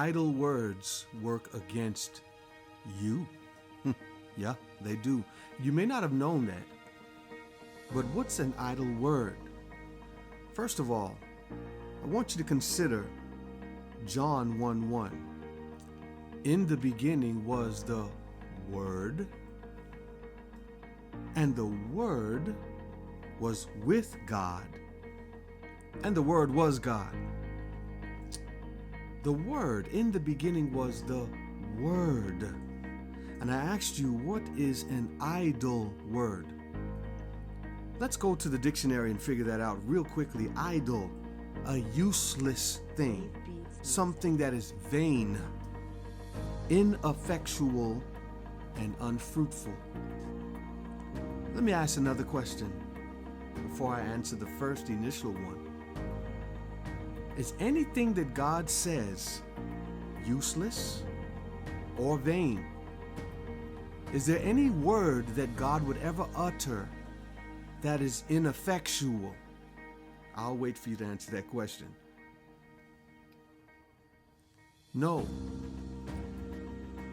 idle words work against you? Yeah, they do. You may not have known that. But what's an idle word? First of all, I want you to consider John 1:1. In the beginning was the Word, and the Word was with God, and the Word was God. The Word, in the beginning was the Word. And I asked you, what is an idle word? Let's go to the dictionary and figure that out real quickly. Idle, a useless thing, something that is vain, ineffectual, and unfruitful. Let me ask another question before I answer the first initial one. Is anything that God says useless or vain? Is there any word that God would ever utter that is ineffectual? I'll wait for you to answer that question. No.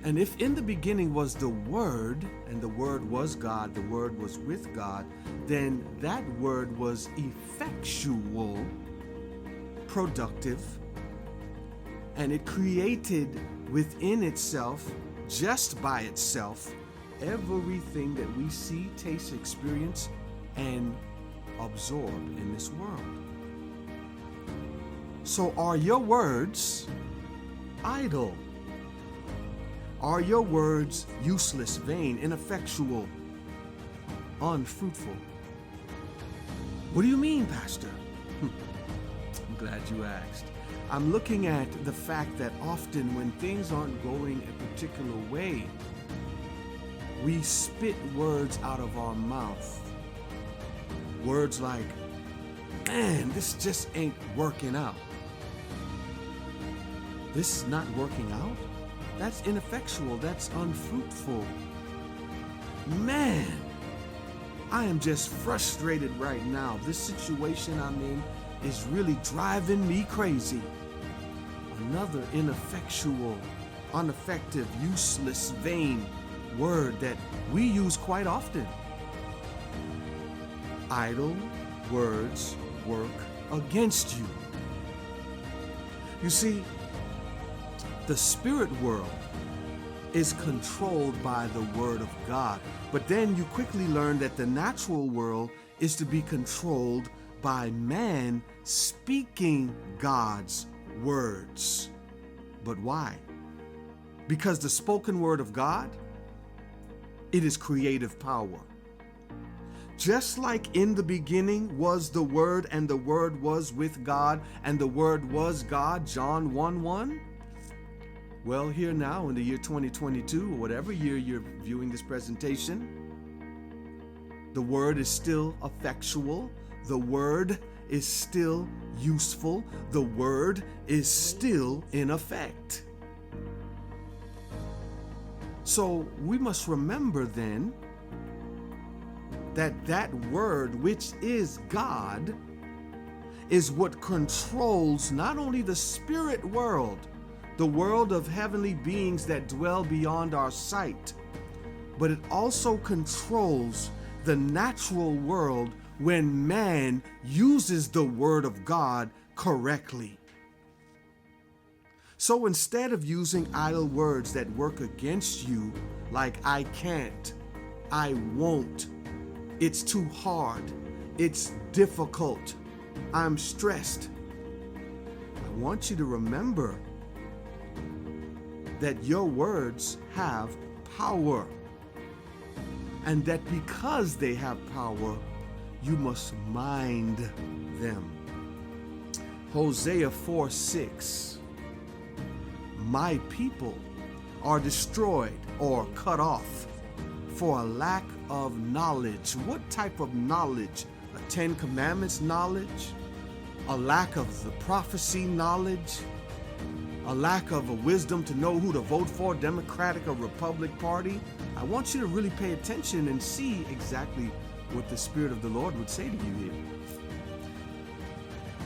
And if in the beginning was the Word, and the Word was God, the Word was with God, then that Word was effectual, productive, and it created within itself, just by itself, everything that we see, taste, experience, and absorb in this world. So are your words idle? Are your words useless, vain, ineffectual, unfruitful? What do you mean, Pastor? I'm glad you asked. I'm looking at the fact that often when things aren't going a particular way, we spit words out of our mouth. Words like, man, this just ain't working out. This is not working out? That's ineffectual. That's unfruitful. Man, I am just frustrated right now. This situation I'm in is really driving me crazy. Another ineffectual, ineffective, useless, vain word that we use quite often. Idle words work against you. You see, the spirit world is controlled by the Word of God. But then you quickly learn that the natural world is to be controlled by man speaking God's words. But why? Because the spoken word of God, it is creative power. Just like in the beginning was the Word, and the Word was with God, and the Word was God, John 1:1. Well, here now in the year 2022, or whatever year you're viewing this presentation, the Word is still effectual. The Word is still useful. The Word is still in effect. So we must remember then that that Word, which is God, is what controls not only the spirit world, the world of heavenly beings that dwell beyond our sight, but it also controls the natural world when man uses the Word of God correctly. So instead of using idle words that work against you, like I can't, I won't, it's too hard, it's difficult, I'm stressed, I want you to remember that your words have power, and that because they have power, you must mind them. Hosea 4:6. My people are destroyed or cut off for a lack of knowledge. What type of knowledge? A Ten Commandments knowledge? A lack of the prophecy knowledge? A lack of a wisdom to know who to vote for, Democratic or Republican Party? I want you to really pay attention and see exactly what the Spirit of the Lord would say to you here.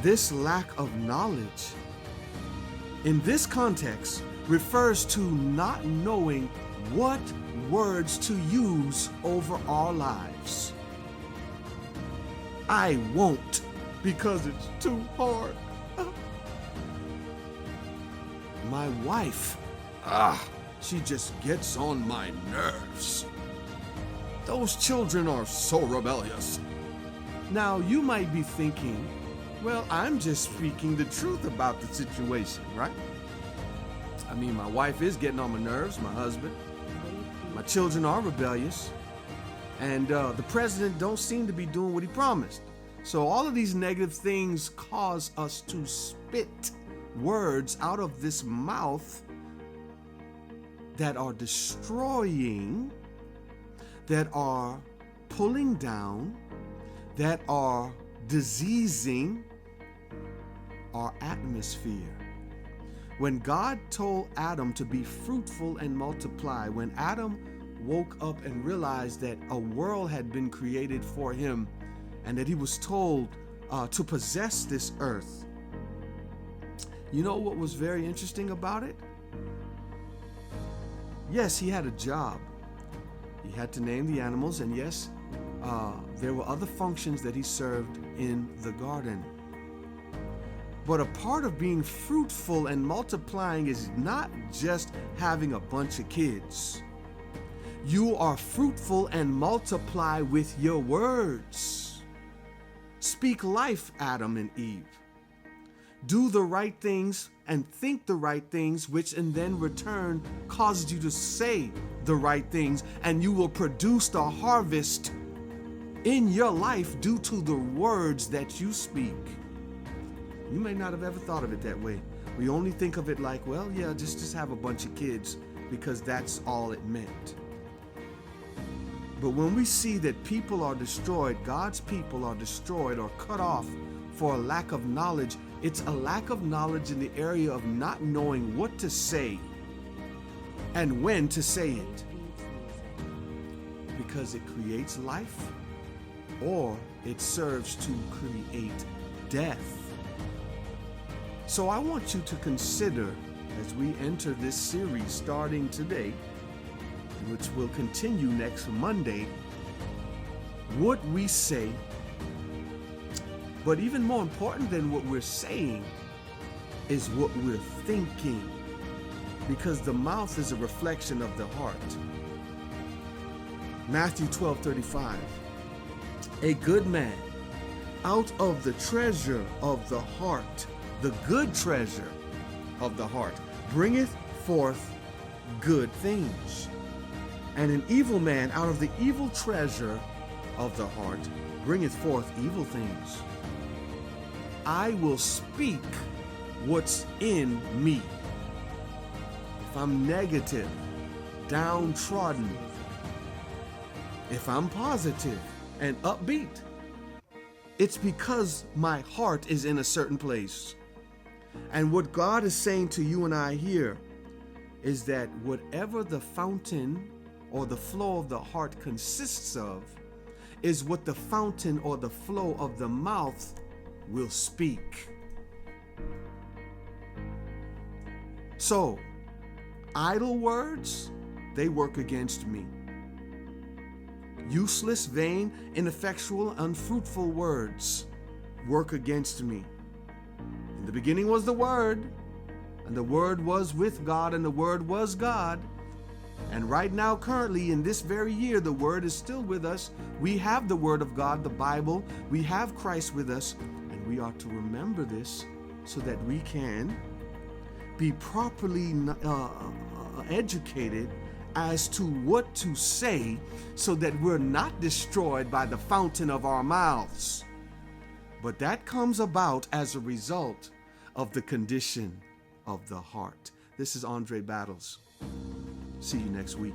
This lack of knowledge in this context refers to not knowing what words to use over our lives. I won't because it's too hard. My wife, she just gets on my nerves. Those children are so rebellious. Now you might be thinking, well, I'm just speaking the truth about the situation, right? I mean, my wife is getting on my nerves, my husband. My children are rebellious. And the president don't seem to be doing what he promised. So all of these negative things cause us to spit words out of this mouth that are destroying, that are pulling down, that are diseasing our atmosphere. When God told Adam to be fruitful and multiply, when Adam woke up and realized that a world had been created for him and that he was told to possess this earth, you know what was very interesting about it? Yes, he had a job. He had to name the animals, and yes, there were other functions that he served in the garden. But a part of being fruitful and multiplying is not just having a bunch of kids. You are fruitful and multiply with your words. Speak life, Adam and Eve. Do the right things and think the right things, which in then return causes you to say the right things, and you will produce the harvest in your life due to the words that you speak. You may not have ever thought of it that way. We only think of it like, well, yeah, just have a bunch of kids because that's all it meant. But when we see that people are destroyed, God's people are destroyed or cut off for a lack of knowledge, it's a lack of knowledge in the area of not knowing what to say and when to say it. Because it creates life or it serves to create death. So I want you to consider, as we enter this series starting today, which will continue next Monday, what we say. But even more important than what we're saying is what we're thinking, because the mouth is a reflection of the heart. Matthew 12:35. A good man out of the treasure of the heart, the good treasure of the heart, bringeth forth good things. And an evil man out of the evil treasure of the heart bringeth forth evil things. I will speak what's in me. If I'm negative, downtrodden, if I'm positive and upbeat, it's because my heart is in a certain place. And what God is saying to you and I here is that whatever the fountain or the flow of the heart consists of is what the fountain or the flow of the mouth will speak. So, idle words, they work against me. Useless, vain, ineffectual, unfruitful words work against me. In the beginning was the Word, and the Word was with God, and the Word was God. And right now, currently, in this very year, the Word is still with us. We have the Word of God, the Bible. We have Christ with us, and we are to remember this so that we can be properly educated as to what to say so that we're not destroyed by the fountain of our mouths. But that comes about as a result of the condition of the heart. This is Andre Battles. See you next week.